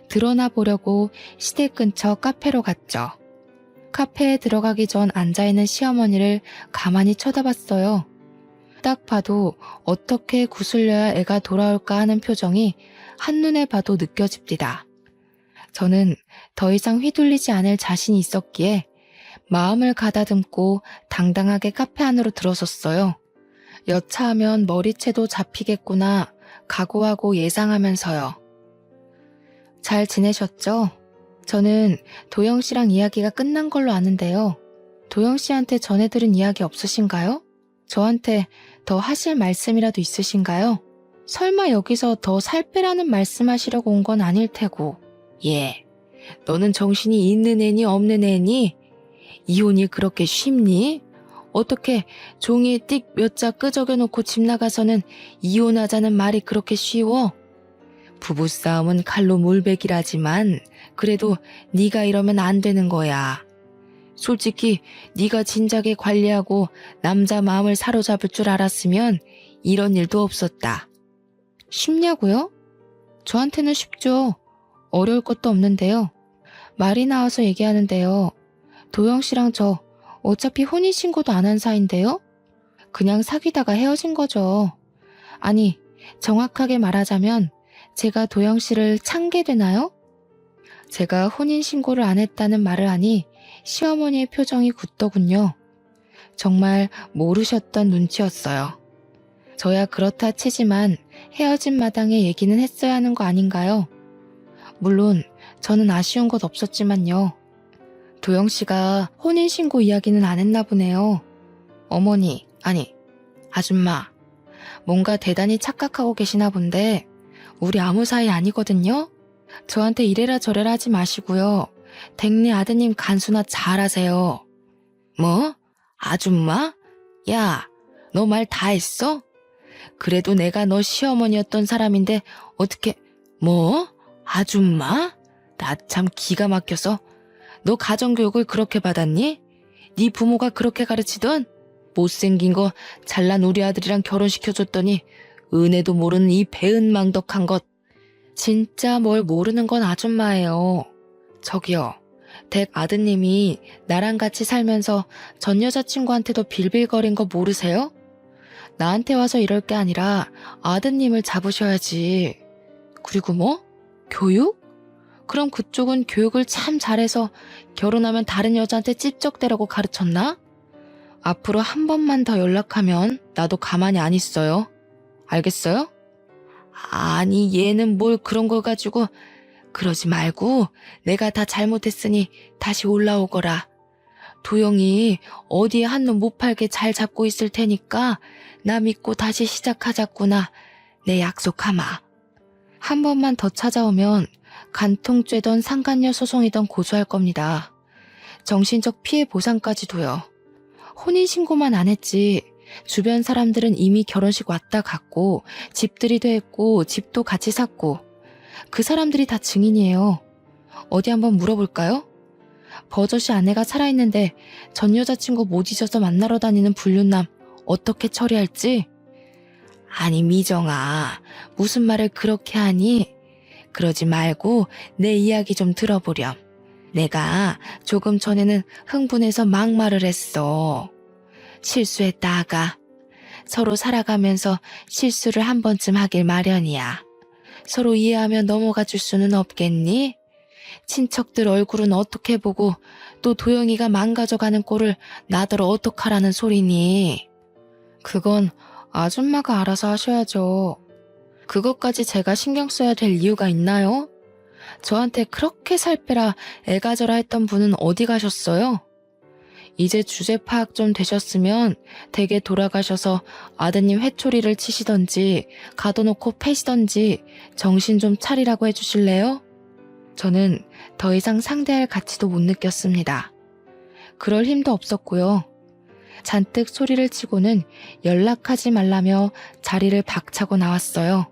드러나 보려고 시댁 근처 카페로 갔죠. 카페에 들어가기 전 앉아있는 시어머니를 가만히 쳐다봤어요. 딱 봐도 어떻게 구슬려야 애가 돌아올까 하는 표정이 한눈에 봐도 느껴집니다. 저는 더 이상 휘둘리지 않을 자신이 있었기에 마음을 가다듬고 당당하게 카페 안으로 들어섰어요. 여차하면 머리채도 잡히겠구나 각오하고 예상하면서요. 잘 지내셨죠? 저는 도영 씨랑 이야기가 끝난 걸로 아는데요. 도영 씨한테 전해들은 이야기 없으신가요? 저한테 더 하실 말씀이라도 있으신가요? 설마 여기서 더 살 빼라는 말씀하시려고 온 건 아닐 테고. 예, 너는 정신이 있는 애니 없는 애니? 이혼이 그렇게 쉽니? 어떻게 종이에 띡 몇 자 끄적여놓고 집 나가서는 이혼하자는 말이 그렇게 쉬워? 부부싸움은 칼로 물베기라지만 그래도 네가 이러면 안 되는 거야. 솔직히 네가 진작에 관리하고 남자 마음을 사로잡을 줄 알았으면 이런 일도 없었다. 쉽냐고요? 저한테는 쉽죠. 어려울 것도 없는데요. 말이 나와서 얘기하는데요. 도영 씨랑 저 어차피 혼인신고도 안 한 사이인데요? 그냥 사귀다가 헤어진 거죠. 아니, 정확하게 말하자면 제가 도영 씨를 찬게 되나요? 제가 혼인신고를 안 했다는 말을 하니 시어머니의 표정이 굳더군요. 정말 모르셨던 눈치였어요. 저야 그렇다 치지만 헤어진 마당에 얘기는 했어야 하는 거 아닌가요? 물론 저는 아쉬운 것 없었지만요. 도영 씨가 혼인신고 이야기는 안 했나 보네요. 어머니, 아니, 아줌마, 뭔가 대단히 착각하고 계시나 본데 우리 아무 사이 아니거든요? 저한테 이래라 저래라 하지 마시고요. 댁네 아드님 간수나 잘하세요. 뭐? 아줌마? 야, 너 말 다 했어? 그래도 내가 너 시어머니였던 사람인데 어떻게... 뭐? 아줌마? 나 참 기가 막혀서. 너 가정교육을 그렇게 받았니? 네 부모가 그렇게 가르치던? 못생긴 거 잘난 우리 아들이랑 결혼시켜줬더니 은혜도 모르는 이 배은망덕한 것. 진짜 뭘 모르는 건 아줌마예요. 저기요, 댁 아드님이 나랑 같이 살면서 전 여자친구한테도 빌빌거린 거 모르세요? 나한테 와서 이럴 게 아니라 아드님을 잡으셔야지. 그리고 뭐? 교육? 그럼 그쪽은 교육을 참 잘해서 결혼하면 다른 여자한테 찝쩍대라고 가르쳤나? 앞으로 한 번만 더 연락하면 나도 가만히 안 있어요. 알겠어요? 아니, 얘는 뭘 그런 걸 가지고. 그러지 말고 내가 다 잘못했으니 다시 올라오거라. 도영이 어디에 한눈 못 팔게 잘 잡고 있을 테니까 나 믿고 다시 시작하자꾸나. 내 약속하마. 한 번만 더 찾아오면 간통죄던 상간녀 소송이던 고소할 겁니다. 정신적 피해 보상까지도요. 혼인신고만 안 했지. 주변 사람들은 이미 결혼식 왔다 갔고 집들이 됐고 집도 같이 샀고 그 사람들이 다 증인이에요. 어디 한번 물어볼까요? 버젓이 아내가 살아있는데 전 여자친구 못 잊어서 만나러 다니는 불륜남 어떻게 처리할지? 아니 미정아, 무슨 말을 그렇게 하니? 그러지 말고 내 이야기 좀 들어보렴. 내가 조금 전에는 흥분해서 막말을 했어. 실수했다가 서로 살아가면서 실수를 한 번쯤 하길 마련이야. 서로 이해하며 넘어가 줄 수는 없겠니? 친척들 얼굴은 어떻게 보고 또 도영이가 망가져가는 꼴을 나더러 어떡하라는 소리니. 그건 아줌마가 알아서 하셔야죠. 그것까지 제가 신경 써야 될 이유가 있나요? 저한테 그렇게 살 빼라 애가져라 했던 분은 어디 가셨어요? 이제 주제 파악 좀 되셨으면 댁에 돌아가셔서 아드님 회초리를 치시던지 가둬놓고 패시던지 정신 좀 차리라고 해주실래요? 저는 더 이상 상대할 가치도 못 느꼈습니다. 그럴 힘도 없었고요. 잔뜩 소리를 치고는 연락하지 말라며 자리를 박차고 나왔어요.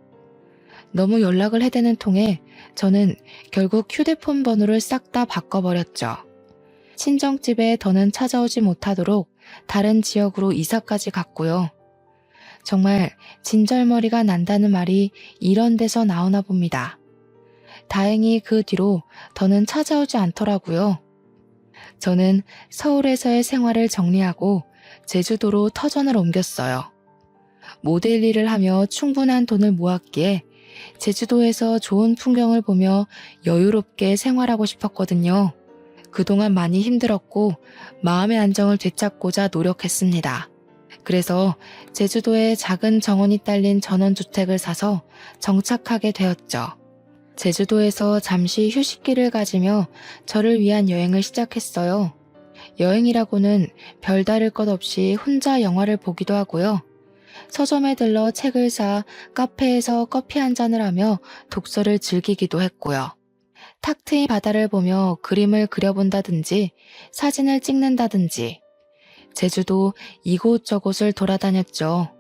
너무 연락을 해대는 통에 저는 결국 휴대폰 번호를 싹 다 바꿔버렸죠. 친정집에 더는 찾아오지 못하도록 다른 지역으로 이사까지 갔고요. 정말 진절머리가 난다는 말이 이런 데서 나오나 봅니다. 다행히 그 뒤로 더는 찾아오지 않더라고요. 저는 서울에서의 생활을 정리하고 제주도로 터전을 옮겼어요. 모델 일을 하며 충분한 돈을 모았기에 제주도에서 좋은 풍경을 보며 여유롭게 생활하고 싶었거든요. 그동안 많이 힘들었고 마음의 안정을 되찾고자 노력했습니다. 그래서 제주도에 작은 정원이 딸린 전원주택을 사서 정착하게 되었죠. 제주도에서 잠시 휴식기를 가지며 저를 위한 여행을 시작했어요. 여행이라고는 별다를 것 없이 혼자 영화를 보기도 하고요. 서점에 들러 책을 사 카페에서 커피 한 잔을 하며 독서를 즐기기도 했고요. 탁 트인 바다를 보며 그림을 그려본다든지 사진을 찍는다든지 제주도 이곳저곳을 돌아다녔죠.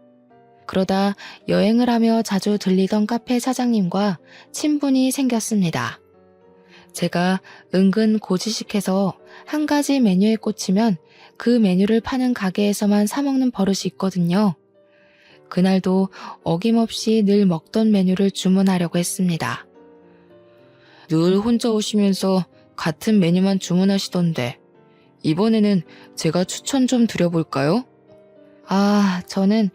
그러다 여행을 하며 자주 들리던 카페 사장님과 친분이 생겼습니다. 제가 은근 고지식해서 한 가지 메뉴에 꽂히면 그 메뉴를 파는 가게에서만 사 먹는 버릇이 있거든요. 그날도 어김없이 늘 먹던 메뉴를 주문하려고 했습니다. 늘 혼자 오시면서 같은 메뉴만 주문하시던데 이번에는 제가 추천 좀 드려볼까요? 저는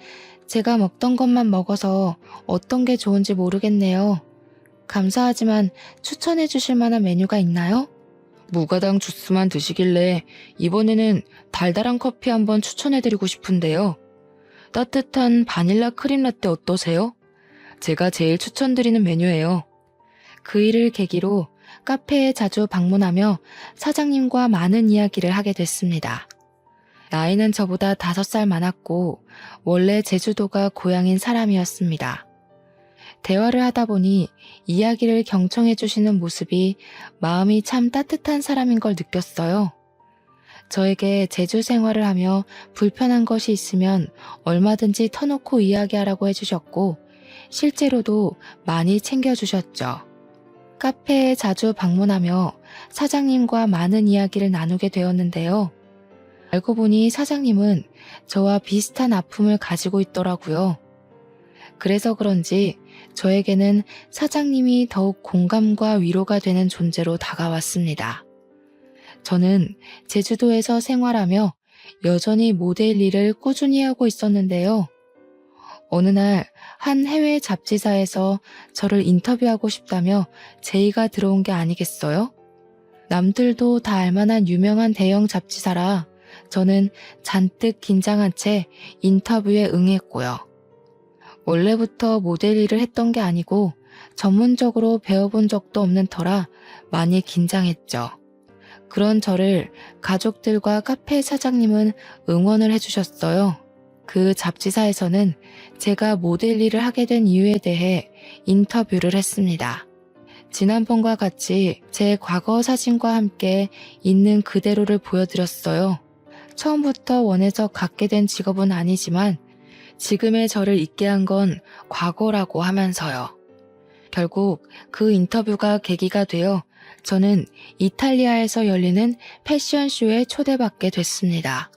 제가 먹던 것만 먹어서 어떤 게 좋은지 모르겠네요. 감사하지만 추천해 주실 만한 메뉴가 있나요? 무가당 주스만 드시길래 이번에는 달달한 커피 한번 추천해드리고 싶은데요. 따뜻한 바닐라 크림 라떼 어떠세요? 제가 제일 추천드리는 메뉴예요. 그 일을 계기로 카페에 자주 방문하며 사장님과 많은 이야기를 하게 됐습니다. 나이는 저보다 5살 많았고 원래 제주도가 고향인 사람이었습니다. 대화를 하다 보니 이야기를 경청해 주시는 모습이 마음이 참 따뜻한 사람인 걸 느꼈어요. 저에게 제주 생활을 하며 불편한 것이 있으면 얼마든지 터놓고 이야기하라고 해주셨고 실제로도 많이 챙겨주셨죠. 카페에 자주 방문하며 사장님과 많은 이야기를 나누게 되었는데요. 알고 보니 사장님은 저와 비슷한 아픔을 가지고 있더라고요. 그래서 그런지 저에게는 사장님이 더욱 공감과 위로가 되는 존재로 다가왔습니다. 저는 제주도에서 생활하며 여전히 모델 일을 꾸준히 하고 있었는데요. 어느 날 한 해외 잡지사에서 저를 인터뷰하고 싶다며 제의가 들어온 게 아니겠어요? 남들도 다 알만한 유명한 대형 잡지사라 저는 잔뜩 긴장한 채 인터뷰에 응했고요. 원래부터 모델 일을 했던 게 아니고 전문적으로 배워본 적도 없는 터라 많이 긴장했죠. 그런 저를 가족들과 카페 사장님은 응원을 해주셨어요. 그 잡지사에서는 제가 모델 일을 하게 된 이유에 대해 인터뷰를 했습니다. 지난번과 같이 제 과거 사진과 함께 있는 그대로를 보여드렸어요. 처음부터 원해서 갖게 된 직업은 아니지만 지금의 저를 있게 한 건 과거라고 하면서요. 결국 그 인터뷰가 계기가 되어 저는 이탈리아에서 열리는 패션쇼에 초대받게 됐습니다.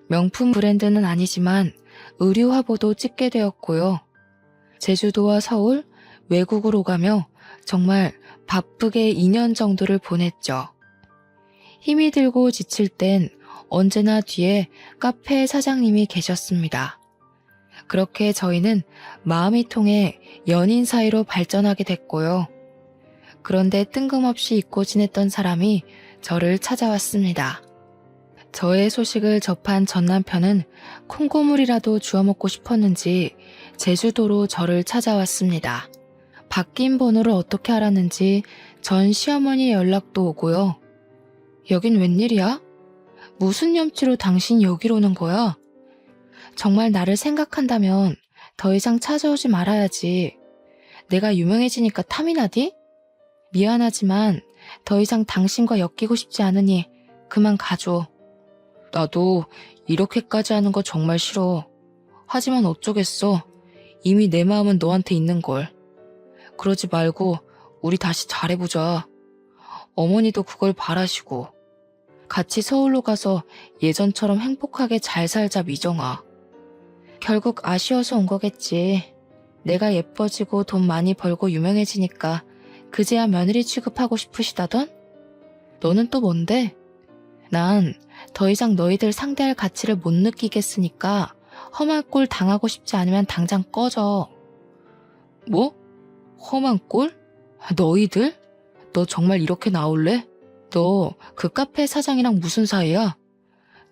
명품 브랜드는 아니지만 의류 화보도 찍게 되었고요. 제주도와 서울, 외국으로 가며 정말 바쁘게 2년 정도를 보냈죠. 힘이 들고 지칠 땐 언제나 뒤에 카페 사장님이 계셨습니다. 그렇게 저희는 마음이 통해 연인 사이로 발전하게 됐고요. 그런데 뜬금없이 잊고 지냈던 사람이 저를 찾아왔습니다. 저의 소식을 접한 전 남편은 콩고물이라도 주워 먹고 싶었는지 제주도로 저를 찾아왔습니다. 바뀐 번호를 어떻게 알았는지 전 시어머니 연락도 오고요. 여긴 웬일이야? 무슨 염치로 당신 여기로 오는 거야? 정말 나를 생각한다면 더 이상 찾아오지 말아야지. 내가 유명해지니까 탐이 나디? 미안하지만 더 이상 당신과 엮이고 싶지 않으니 그만 가줘. 나도 이렇게까지 하는 거 정말 싫어. 하지만 어쩌겠어. 이미 내 마음은 너한테 있는걸. 그러지 말고 우리 다시 잘해보자. 어머니도 그걸 바라시고. 같이 서울로 가서 예전처럼 행복하게 잘 살자, 미정아. 결국 아쉬워서 온 거겠지. 내가 예뻐지고 돈 많이 벌고 유명해지니까 그제야 며느리 취급하고 싶으시다던? 너는 또 뭔데? 난 더 이상 너희들 상대할 가치를 못 느끼겠으니까 험한 꼴 당하고 싶지 않으면 당장 꺼져. 뭐? 험한 꼴? 너희들? 너 정말 이렇게 나올래? 너 그 카페 사장이랑 무슨 사이야?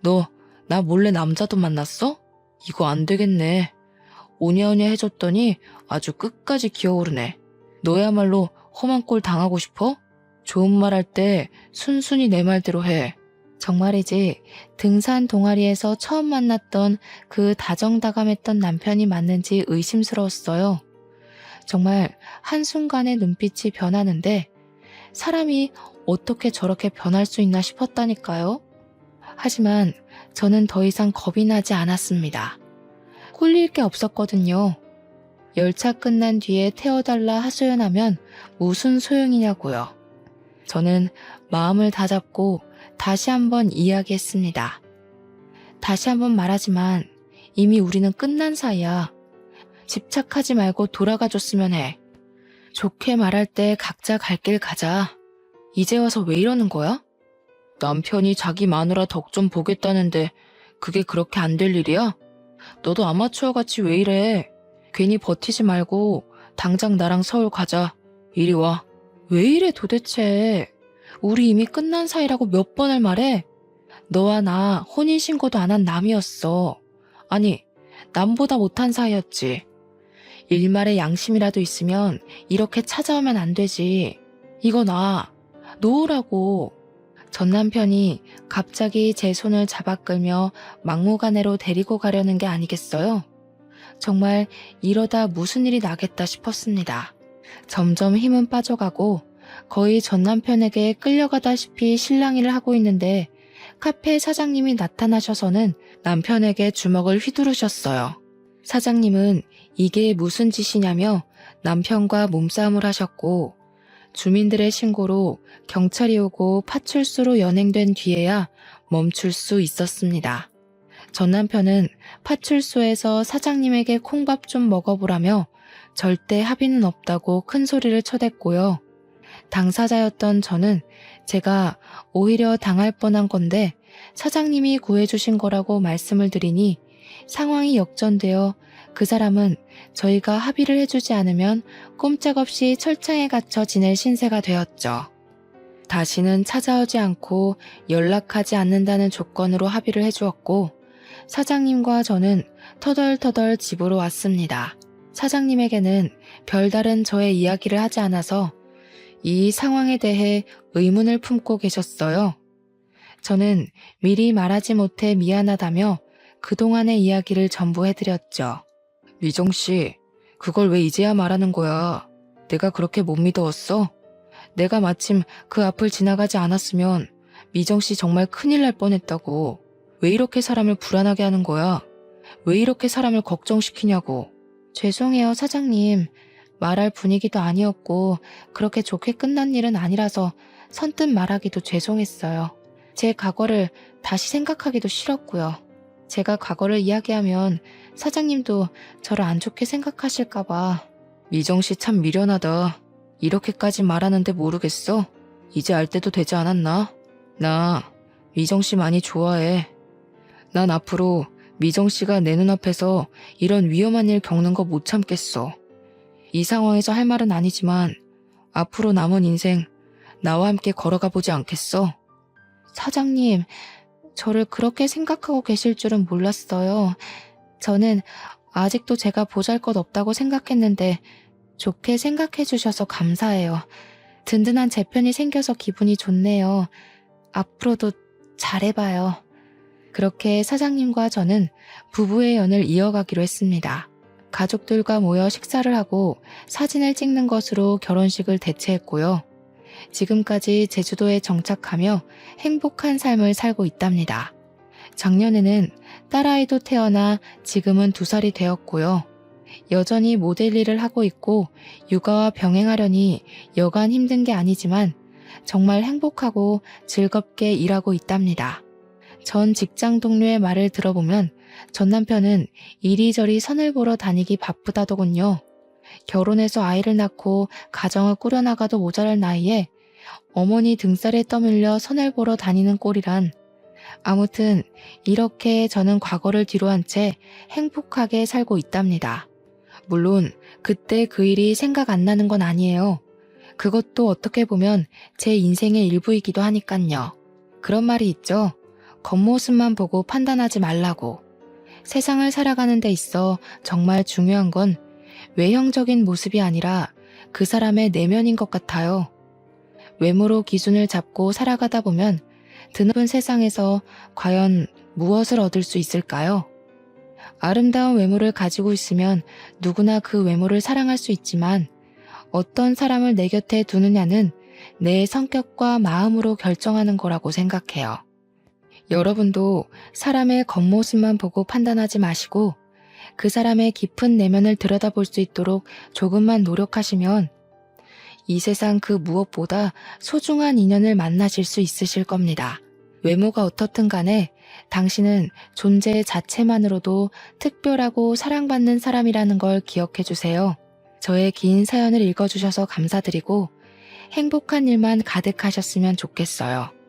너 나 몰래 남자도 만났어? 이거 안 되겠네. 오냐오냐 해줬더니 아주 끝까지 기어오르네. 너야말로 험한 꼴 당하고 싶어? 좋은 말 할 때 순순히 내 말대로 해. 정말이지 등산 동아리에서 처음 만났던 그 다정다감했던 남편이 맞는지 의심스러웠어요. 정말 한순간에 눈빛이 변하는데 사람이 어떻게 저렇게 변할 수 있나 싶었다니까요. 하지만 저는 더 이상 겁이 나지 않았습니다. 꿀릴 게 없었거든요. 열차 끝난 뒤에 태워달라 하소연하면 무슨 소용이냐고요. 저는 마음을 다잡고 다시 한번 이야기했습니다. 다시 한번 말하지만 이미 우리는 끝난 사이야. 집착하지 말고 돌아가 줬으면 해. 좋게 말할 때 각자 갈 길 가자. 이제 와서 왜 이러는 거야? 남편이 자기 마누라 덕 좀 보겠다는데 그게 그렇게 안 될 일이야? 너도 아마추어같이 왜 이래? 괜히 버티지 말고 당장 나랑 서울 가자. 이리 와. 왜 이래 도대체? 우리 이미 끝난 사이라고 몇 번을 말해? 너와 나 혼인신고도 안 한 남이었어. 아니, 남보다 못한 사이였지. 일말의 양심이라도 있으면 이렇게 찾아오면 안 되지. 이거 나 놓으라고. 전 남편이 갑자기 제 손을 잡아 끌며 막무가내로 데리고 가려는 게 아니겠어요? 정말 이러다 무슨 일이 나겠다 싶었습니다. 점점 힘은 빠져가고 거의 전 남편에게 끌려가다시피 실랑이를 하고 있는데 카페 사장님이 나타나셔서는 남편에게 주먹을 휘두르셨어요. 사장님은 이게 무슨 짓이냐며 남편과 몸싸움을 하셨고 주민들의 신고로 경찰이 오고 파출소로 연행된 뒤에야 멈출 수 있었습니다. 전 남편은 파출소에서 사장님에게 콩밥 좀 먹어보라며 절대 합의는 없다고 큰 소리를 쳐댔고요. 당사자였던 저는 제가 오히려 당할 뻔한 건데 사장님이 구해주신 거라고 말씀을 드리니 상황이 역전되어 그 사람은 저희가 합의를 해주지 않으면 꼼짝없이 철창에 갇혀 지낼 신세가 되었죠. 다시는 찾아오지 않고 연락하지 않는다는 조건으로 합의를 해주었고 사장님과 저는 터덜터덜 집으로 왔습니다. 사장님에게는 별다른 저의 이야기를 하지 않아서 이 상황에 대해 의문을 품고 계셨어요. 저는 미리 말하지 못해 미안하다며 그동안의 이야기를 전부 해드렸죠. 미정씨, 그걸 왜 이제야 말하는 거야? 내가 그렇게 못 믿어왔어? 내가 마침 그 앞을 지나가지 않았으면 미정씨 정말 큰일 날 뻔했다고. 왜 이렇게 사람을 불안하게 하는 거야? 왜 이렇게 사람을 걱정시키냐고. 죄송해요, 사장님. 말할 분위기도 아니었고 그렇게 좋게 끝난 일은 아니라서 선뜻 말하기도 죄송했어요. 제 과거를 다시 생각하기도 싫었고요. 제가 과거를 이야기하면 사장님도 저를 안 좋게 생각하실까봐. 미정씨 참 미련하다. 이렇게까지 말하는데 모르겠어? 이제 알 때도 되지 않았나? 나 미정씨 많이 좋아해. 난 앞으로 미정씨가 내 눈앞에서 이런 위험한 일 겪는 거 못 참겠어. 이 상황에서 할 말은 아니지만 앞으로 남은 인생 나와 함께 걸어가 보지 않겠어? 사장님, 저를 그렇게 생각하고 계실 줄은 몰랐어요. 저는 아직도 제가 보잘것없다고 생각했는데 좋게 생각해 주셔서 감사해요. 든든한 제 편이 생겨서 기분이 좋네요. 앞으로도 잘해봐요. 그렇게 사장님과 저는 부부의 연을 이어가기로 했습니다. 가족들과 모여 식사를 하고 사진을 찍는 것으로 결혼식을 대체했고요. 지금까지 제주도에 정착하며 행복한 삶을 살고 있답니다. 작년에는 딸아이도 태어나 지금은 2살이 되었고요. 여전히 모델 일을 하고 있고 육아와 병행하려니 여간 힘든 게 아니지만 정말 행복하고 즐겁게 일하고 있답니다. 전 직장 동료의 말을 들어보면 전 남편은 이리저리 선을 보러 다니기 바쁘다더군요. 결혼해서 아이를 낳고 가정을 꾸려나가도 모자랄 나이에 어머니 등살에 떠밀려 선을 보러 다니는 꼴이란. 아무튼 이렇게 저는 과거를 뒤로한 채 행복하게 살고 있답니다. 물론 그때 그 일이 생각 안 나는 건 아니에요. 그것도 어떻게 보면 제 인생의 일부이기도 하니깐요. 그런 말이 있죠. 겉모습만 보고 판단하지 말라고. 세상을 살아가는 데 있어 정말 중요한 건 외형적인 모습이 아니라 그 사람의 내면인 것 같아요. 외모로 기준을 잡고 살아가다 보면 드넓은 세상에서 과연 무엇을 얻을 수 있을까요? 아름다운 외모를 가지고 있으면 누구나 그 외모를 사랑할 수 있지만 어떤 사람을 내 곁에 두느냐는 내 성격과 마음으로 결정하는 거라고 생각해요. 여러분도 사람의 겉모습만 보고 판단하지 마시고 그 사람의 깊은 내면을 들여다볼 수 있도록 조금만 노력하시면 이 세상 그 무엇보다 소중한 인연을 만나실 수 있으실 겁니다. 외모가 어떻든 간에 당신은 존재 자체만으로도 특별하고 사랑받는 사람이라는 걸 기억해 주세요. 저의 긴 사연을 읽어주셔서 감사드리고 행복한 일만 가득하셨으면 좋겠어요.